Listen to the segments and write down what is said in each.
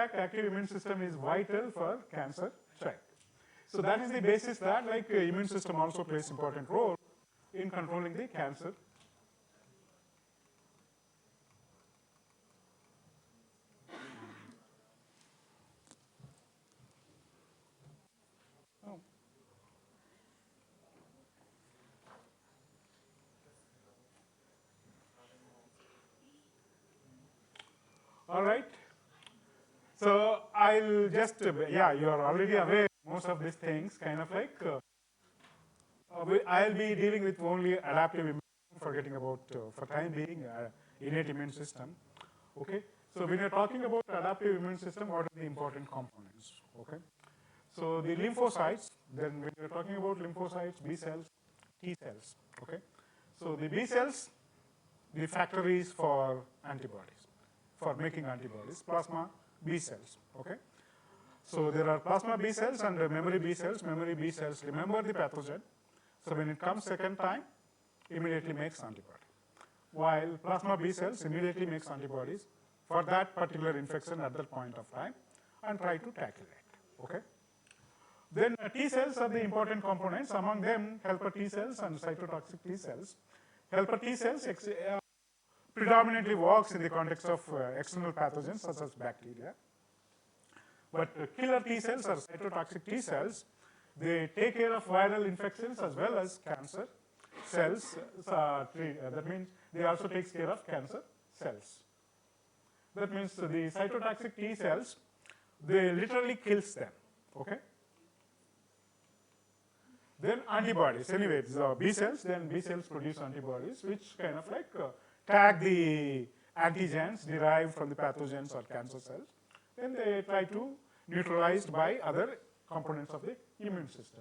intact active immune system is vital for cancer check. So that is the basis that immune system also plays important role in controlling the cancer. All right. So I'll just, yeah, you're already aware most of these things, kind of I'll be dealing with only adaptive immune, forgetting about, for time being, innate immune system. Okay. So when you're talking about adaptive immune system, what are the important components? Okay. So the lymphocytes, then when you're talking about lymphocytes, B cells, T cells. Okay. So the B cells, the factories for antibodies, for making antibodies, plasma B cells. Okay. So there are plasma B cells and memory B cells. Memory B cells remember the pathogen. So when it comes second time, immediately makes antibody. While plasma B cells immediately makes antibodies for that particular infection at that point of time and try to tackle it. Okay. Then T cells are the important components. Among them, helper T cells and cytotoxic T cells. Helper T cells predominantly works in the context of external pathogens such as bacteria. But killer T cells or cytotoxic T cells, they take care of viral infections as well as cancer cells. That means they also take care of cancer cells. That means the cytotoxic T cells, they literally kills them. Okay. Then antibodies. Anyway, B cells. Then B cells produce antibodies, which kind of tag the antigens derived from the pathogens or cancer cells. Then they try to neutralized by other components of the immune system.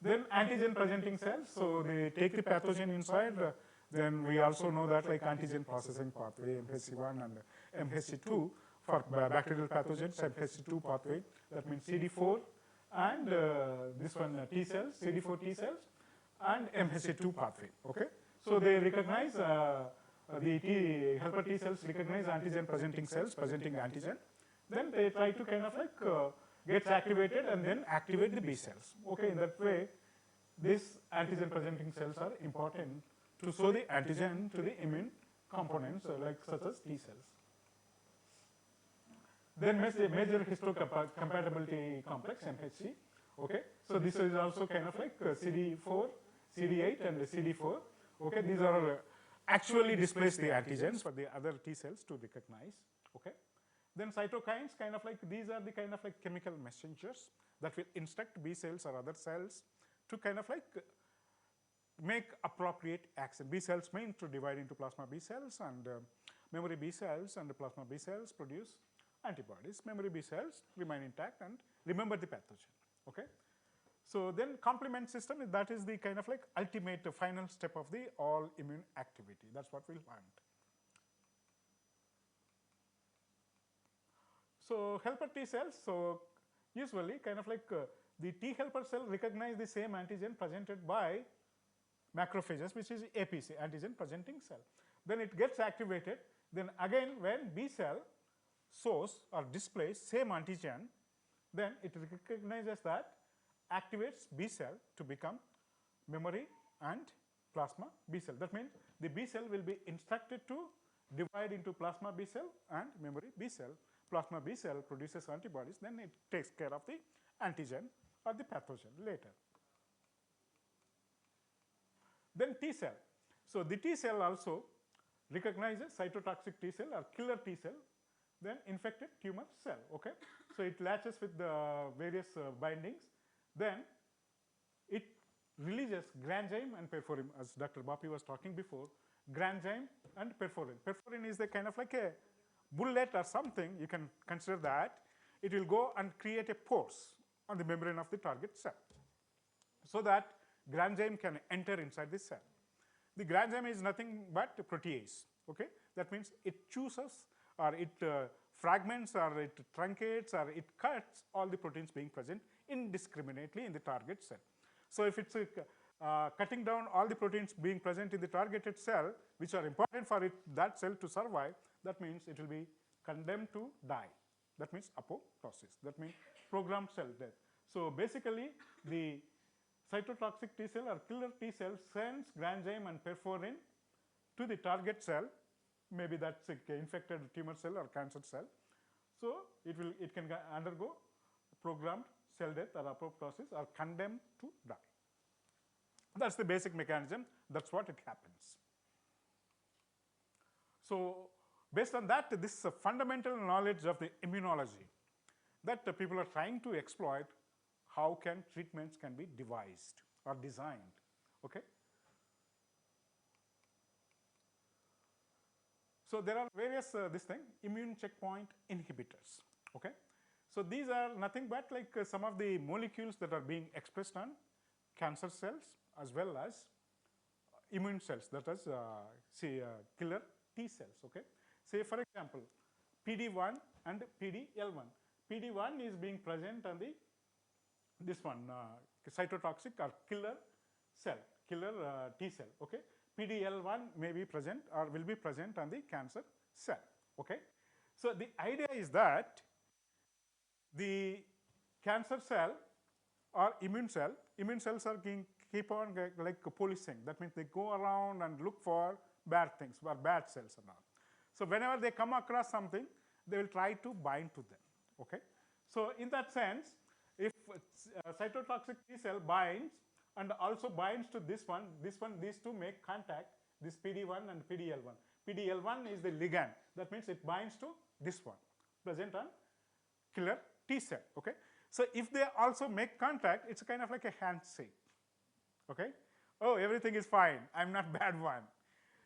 Then antigen presenting cells, so they take the pathogen inside. Then we also know that antigen processing pathway, MHC1 and MHC2 for bacterial pathogens, MHC2 pathway, that means CD4 and this one T cells, CD4 T cells and MHC2 pathway. Okay, so they recognize the helper T cells recognize antigen presenting cells presenting antigen. Then they try to kind of gets activated and then activate the B cells. Okay, in that way, these antigen presenting cells are important to show the antigen to the immune components such as T cells. Then major histocompatibility complex, MHC. Okay, so this is also kind of CD4, CD8 and CD4. Okay, these are actually displace the antigens for the other T cells to recognize. Okay. Then cytokines, kind of these are the kind of chemical messengers that will instruct B cells or other cells to kind of make appropriate action. B cells mean to divide into plasma B cells and memory B cells, and the plasma B cells produce antibodies. Memory B cells remain intact and remember the pathogen. Okay. So then complement system, that is the kind of ultimate final step of the all immune activity. That's what we'll want. So helper T cells, so usually kind of the T helper cell recognize the same antigen presented by macrophages, which is APC, antigen presenting cell. Then it gets activated. Then again, when B cell shows or displays same antigen, then it recognizes that, activates B cell to become memory and plasma B cell. That means the B cell will be instructed to divide into plasma B cell and memory B cell. Plasma B cell produces antibodies, then it takes care of the antigen or the pathogen later. Then T cell. So the T cell also recognizes cytotoxic T cell or killer T cell, then infected tumor cell. Okay, so it latches with the various bindings. Then it releases granzyme and perforin, as Dr. Bapi was talking before. Granzyme and perforin. Perforin is the kind of a bullet or something, you can consider that. It will go and create a pores on the membrane of the target cell, so that granzyme can enter inside the cell. The granzyme is nothing but a protease. Okay, that means it chooses or it fragments or it truncates or it cuts all the proteins being present indiscriminately in the target cell. So if it's cutting down all the proteins being present in the targeted cell, which are important for that cell to survive, that means it will be condemned to die. That means apoptosis. That means programmed cell death. So basically, the cytotoxic T cell or killer T cell sends granzyme and perforin to the target cell. Maybe that's an infected tumor cell or cancer cell. So it can undergo programmed cell death or apoptosis or condemned to die. That's the basic mechanism. That's what it happens. So based on that, this is a fundamental knowledge of the immunology that the people are trying to exploit. How can treatments can be devised or designed? Okay. So there are various immune checkpoint inhibitors. Okay. So these are nothing but like some of the molecules that are being expressed on cancer cells as well as immune cells, that is killer T cells. Okay. Say for example, PD1 and PD-L1. PD1 is being present on the cytotoxic or killer cell, killer T cell. Okay. PD-L1 may be present or will be present on the cancer cell. Okay. So the idea is that the cancer cell or immune cells are keep on like policing. That means they go around and look for bad things or bad cells and all. So whenever they come across something, they will try to bind to them. Okay. So in that sense, if cytotoxic T cell binds and also binds to this one, these two make contact, this PD1 and PD-L1. PD-L1 is the ligand. That means it binds to this one, present on killer T cell. Okay. So if they also make contact, it's kind of like a handshake. Okay. Oh, everything is fine. I'm not bad one.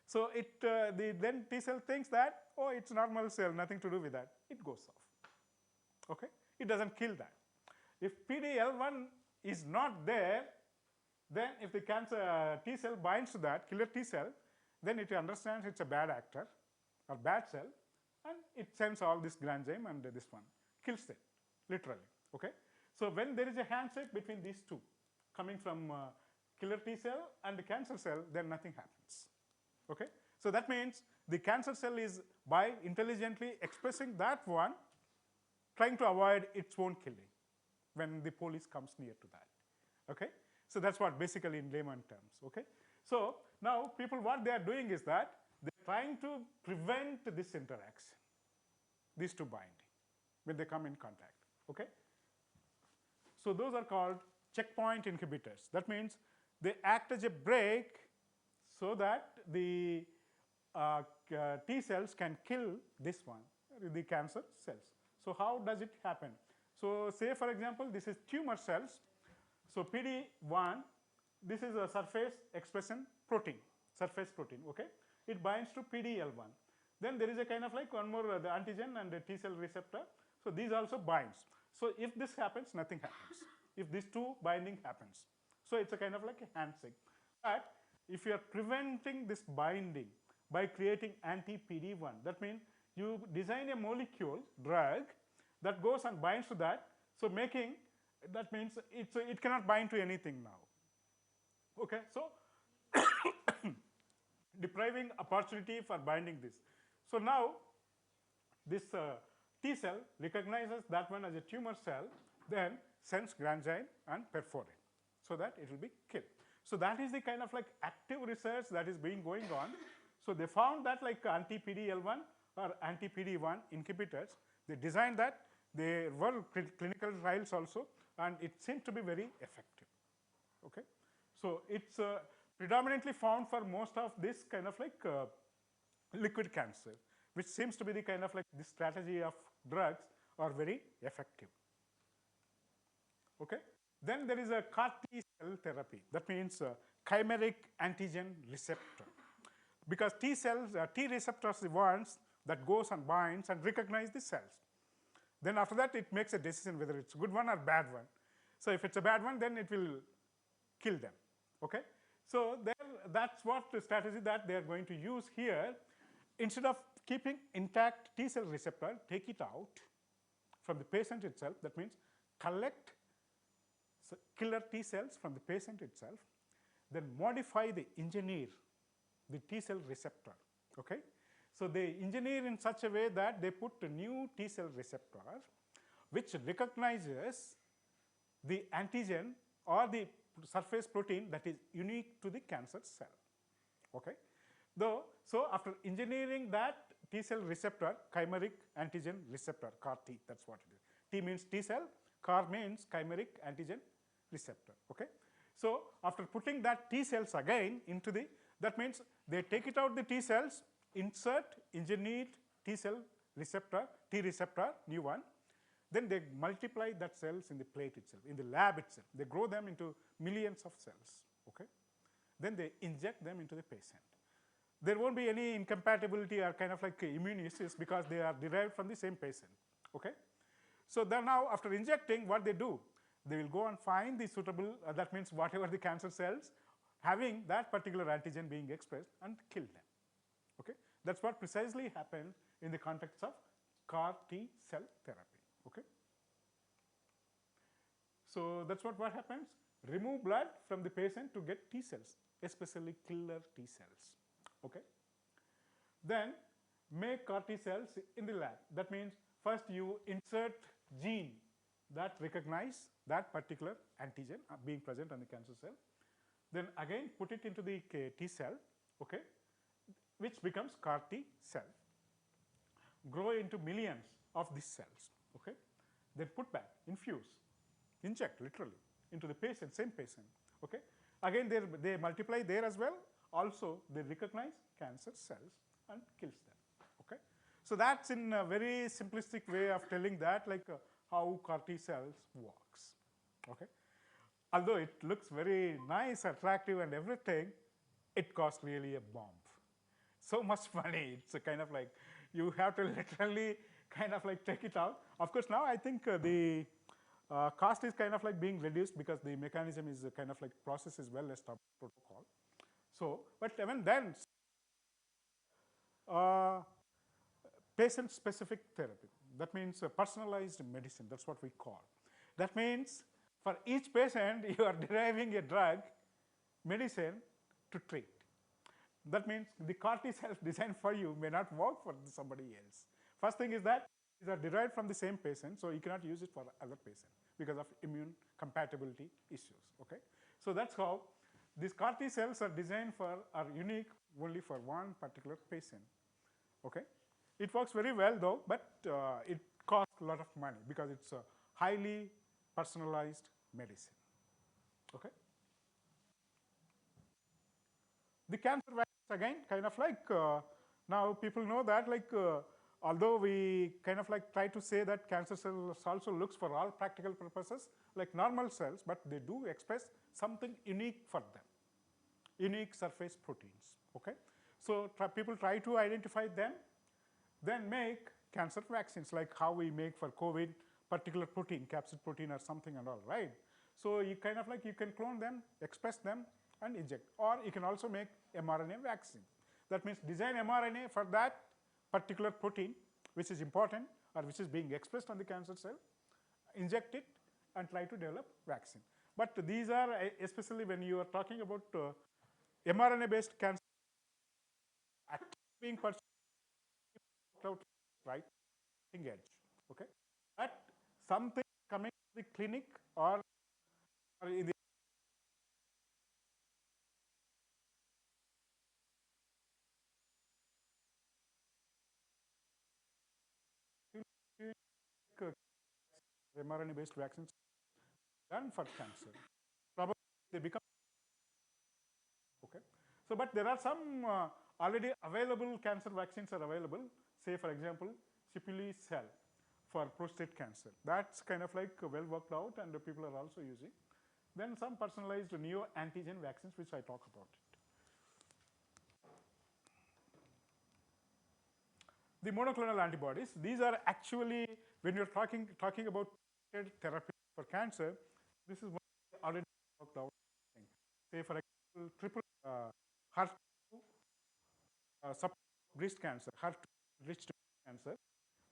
So then T cell thinks that, oh, it's normal cell, nothing to do with that. It goes off. Okay. It doesn't kill that. If PD-L1 is not there, then if the cancer T cell binds to that killer T cell, then it understands it's a bad actor or bad cell, and it sends all this granzyme and this one kills it literally. Okay. So when there is a handshake between these two coming from killer T cell and the cancer cell, then nothing happens. Okay. So that means the cancer cell is by intelligently expressing that one, trying to avoid its own killing when the police comes near to that. Okay. So that's what basically in layman terms. Okay. So now people, what they are doing is that they're trying to prevent this interaction, these two binding when they come in contact. Okay. So those are called checkpoint inhibitors. That means they act as a brake so that the T cells can kill this one, the cancer cells. So how does it happen? So say for example, this is tumor cells. So PD1, this is a surface expression protein, surface protein. Okay. It binds to PD-L1. Then there is a kind of like one more the antigen and the T cell receptor. So these also binds. So if this happens, nothing happens. If these two binding happens, so it's a kind of like a handshake. But if you are preventing this binding by creating anti-PD1, that means you design a molecule, drug, that goes and binds to that. So making, that means it cannot bind to anything now. Okay. So depriving opportunity for binding this. So now this T cell recognizes that one as a tumor cell, then sends granzyme and perforin so that it will be killed. So that is the kind of like active research that is going on. So they found that like anti-PD-L1 or anti-PD-1 inhibitors, they designed that, there were clinical trials also, and it seemed to be very effective. Okay. So it's predominantly found for most of this kind of like liquid cancer, which seems to be the kind of like this strategy of drugs are very effective. Okay. Then there is a CAR T cell therapy. That means chimeric antigen receptor. Because T cells, T receptors are the ones that goes and binds and recognize the cells. Then after that, it makes a decision whether it's a good one or bad one. So if it's a bad one, then it will kill them. Okay. So that's what the strategy that they are going to use here. Instead of keeping intact T cell receptor, take it out from the patient itself. That means collect killer T cells from the patient itself, then modify the engineer the T cell receptor. Okay. So they engineer in such a way that they put a new T cell receptor which recognizes the antigen or the surface protein that is unique to the cancer cell. Okay? So after engineering that T cell receptor, chimeric antigen receptor, CAR-T, that's what it is. T means T cell, CAR means chimeric antigen receptor. Okay? So after putting that T cells again into the, that means they take it out the T cells, insert engineered T cell receptor, T receptor, new one, then they multiply that cells in the plate itself, in the lab itself. They grow them into millions of cells. Okay? Then they inject them into the patient. There won't be any incompatibility or kind of like immune issues because they are derived from the same patient. Okay? So then now after injecting, what they do, they will go and find the suitable, that means whatever the cancer cells having that particular antigen being expressed and kill them. Okay? That's what precisely happened in the context of CAR T cell therapy. Okay? So that's what happens. Remove blood from the patient to get T cells, especially killer T cells. Okay? Then make CAR T cells in the lab. That means first you insert gene that recognize that particular antigen being present on the cancer cell. Then again put it into the T cell, okay, which becomes CAR T cell. Grow into millions of these cells. Okay? Then put back, infuse, inject literally into the patient, same patient. Okay? Again they multiply there as well. Also they recognize cancer cells and kills them. Okay? So that's in a very simplistic way of telling that, like how CAR T cells works. Okay? Although it looks very nice, attractive and everything, it costs really a bomb. So much money. It's a kind of like, you have to literally kind of like take it out. Of course, now I think the cost is kind of like being reduced because the mechanism is kind of like process is well established protocol. So, but even then, uh, patient-specific therapy. That means personalized medicine. That's what we call. That means for each patient, you are deriving a drug, medicine to treat. That means the CAR T cells designed for you may not work for somebody else. First thing is that these are derived from the same patient, so you cannot use it for other patient because of immune compatibility issues. Okay, so that's how these CAR T cells are designed for, are unique only for one particular patient. Okay, it works very well though, but it costs a lot of money because it's a highly personalized medicine. Okay. The cancer vaccines again, kind of like now people know that like although we kind of like try to say that cancer cells also looks for all practical purposes like normal cells, but they do express something unique for them, unique surface proteins. Okay, so people try to identify them, then make cancer vaccines like how we make for COVID particular protein, capsid protein or something and all, right? So you kind of like you can clone them, express them and inject, or you can also make mRNA vaccine. That means design mRNA for that particular protein which is important or which is being expressed on the cancer cell, inject it and try to develop vaccine. But these are especially when you are talking about mRNA based cancer being pursued out, right, edge. Okay, but something coming to the clinic or in the mRNA based vaccines done for cancer. Probably they become okay. So, but there are some already available cancer vaccines are available. Say, for example, cell for prostate cancer. That's kind of like well worked out, and the people are also using. Then some personalized neo-antigen vaccines, which I talk about it. The monoclonal antibodies. These are actually when you're talking about therapy for cancer. This is one already worked out thing. Say, for example, triple HER2 breast cancer, HER2-enriched cancer.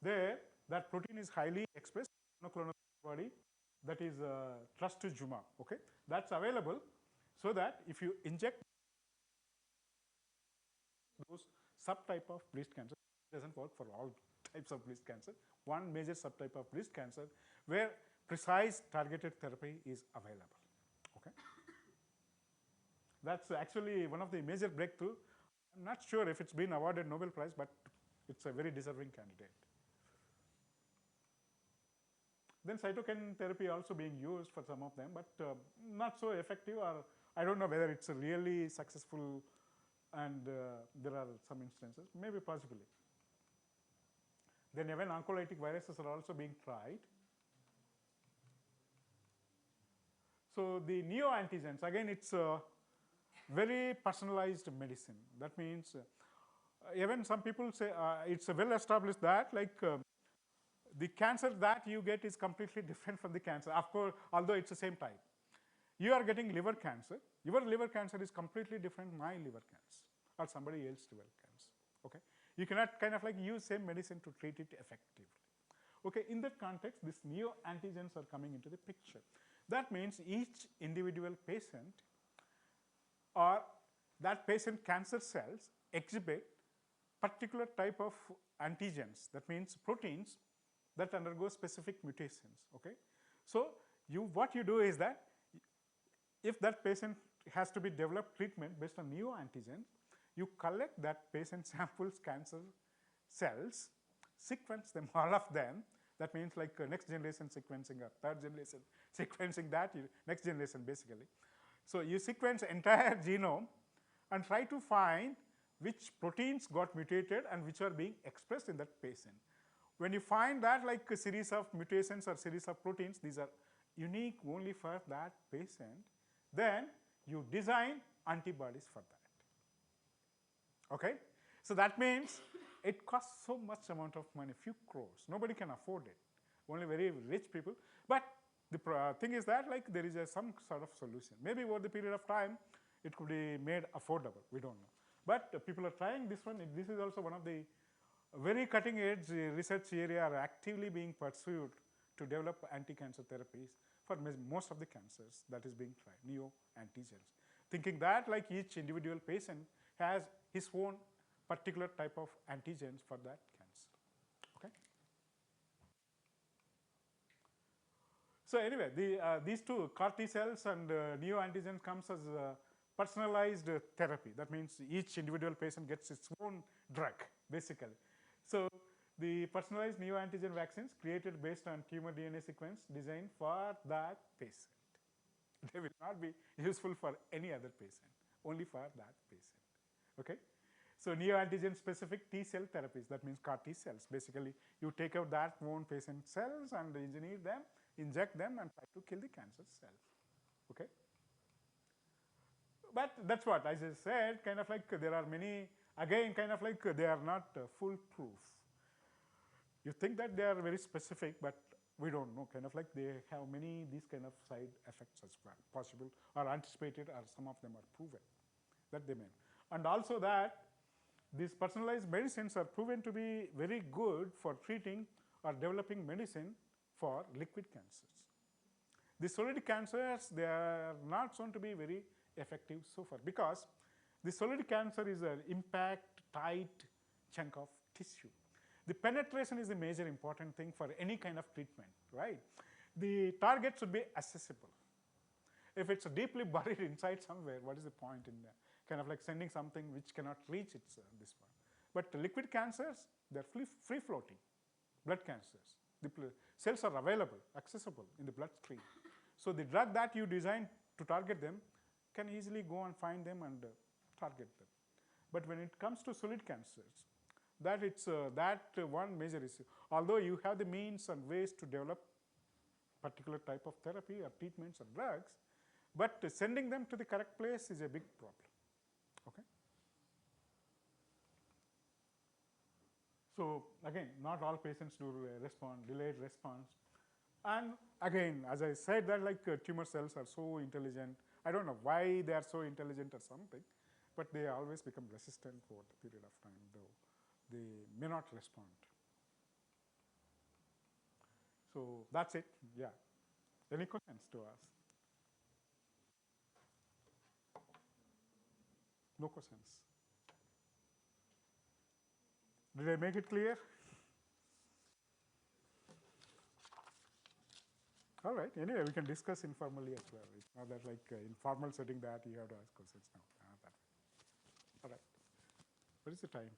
There, that protein is highly expressed monoclonal antibody that is trastuzumab. Okay, that's available, so that if you inject those subtype of breast cancer. It doesn't work for all types of breast cancer. One major subtype of breast cancer where precise targeted therapy is available. Okay, that's actually one of the major breakthrough. I'm not sure if it's been awarded Nobel Prize, but it's a very deserving candidate. Then cytokine therapy also being used for some of them, but not so effective, or I don't know whether it's really successful, and there are some instances, maybe possibly. Then even oncolytic viruses are also being tried. So the neoantigens, again, it's a very personalized medicine. That means even some people say it's well established that the cancer that you get is completely different from the cancer. Of course, although it's the same type. You are getting liver cancer. Your liver cancer is completely different from my liver cancer or somebody else's liver cancer. Okay, you cannot kind of like use same medicine to treat it effectively. Okay, in that context, these neoantigens are coming into the picture. That means each individual patient or that patient cancer cells exhibit particular type of antigens. That means proteins that undergo specific mutations. Okay, so what you do is that if that patient has to be developed treatment based on neoantigens, you collect that patient samples cancer cells, sequence them, all of them. That means like next generation sequencing or third generation sequencing, that next generation basically. So you sequence entire genome and try to find which proteins got mutated and which are being expressed in that patient. When you find that like a series of mutations or series of proteins, these are unique only for that patient, then you design antibodies for that. Okay, so that means it costs so much amount of money, few crores. Nobody can afford it. Only very rich people. But the thing is that like there is some sort of solution. Maybe over the period of time, it could be made affordable. We don't know. But people are trying this one. This is also one of the very cutting edge research area are actively being pursued to develop anti-cancer therapies for most of the cancers that is being tried, neoantigens. Thinking that like each individual patient has his own particular type of antigens for that cancer. Okay. So anyway, these two CAR T cells and neoantigens comes as personalized therapy. That means each individual patient gets its own drug, basically. So the personalized neoantigen vaccines created based on tumor DNA sequence designed for that patient. They will not be useful for any other patient, only for that patient. Okay? So neoantigen specific T cell therapies, that means CAR T cells. Basically, you take out that own patient cells and engineer them, inject them, and try to kill the cancer cells. Okay? But that's what, as I said, kind of like there are many, again, kind of like they are not foolproof. You think that they are very specific, but we don't know, kind of like they have many these kind of side effects as well, possible or anticipated, or some of them are proven that they may. And also that these personalized medicines are proven to be very good for treating or developing medicine for liquid cancers. The solid cancers, they are not shown to be very effective so far, because the solid cancer is an impact tight chunk of tissue. The penetration is the major important thing for any kind of treatment, right? The target should be accessible. If it's deeply buried inside somewhere, what is the point in kind of like sending something which cannot reach this one? But liquid cancers, they're free floating. Blood cancers, the cells are available, accessible in the bloodstream. So the drug that you design to target them can easily go and find them and target them. But when it comes to solid cancers, that it's that one major issue. Although you have the means and ways to develop particular type of therapy or treatments or drugs, but sending them to the correct place is a big problem. Okay. So again, not all patients do respond, delayed response. And again, as I said, that like tumor cells are so intelligent. I don't know why they are so intelligent or something, but they always become resistant over the period of time, though they may not respond. So that's it. Yeah. Any questions to ask? No questions. Did I make it clear? All right. Anyway, we can discuss informally as well. It's not that like in formal setting that you have to ask questions now. That way. All right. What is the time?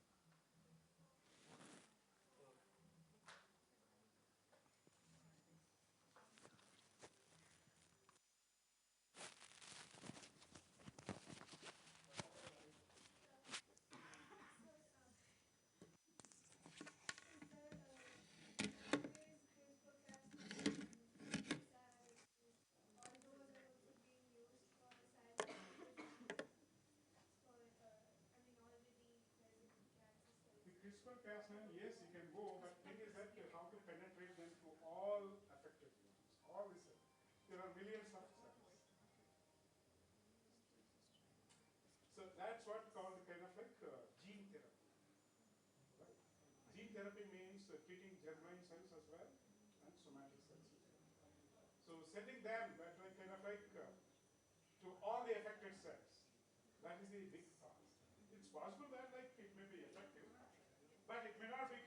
CRISPR-Cas9, yes, you can go, but thing is that how to penetrate them to all affected humans. All this, there are millions of studies. So that's what called kind of like gene therapy. Right? Gene therapy means treating germline cells as well and somatic cells. So setting them that like kind of like to all the affected cells. That is the big task. It's possible that like it may be effective, but it may not be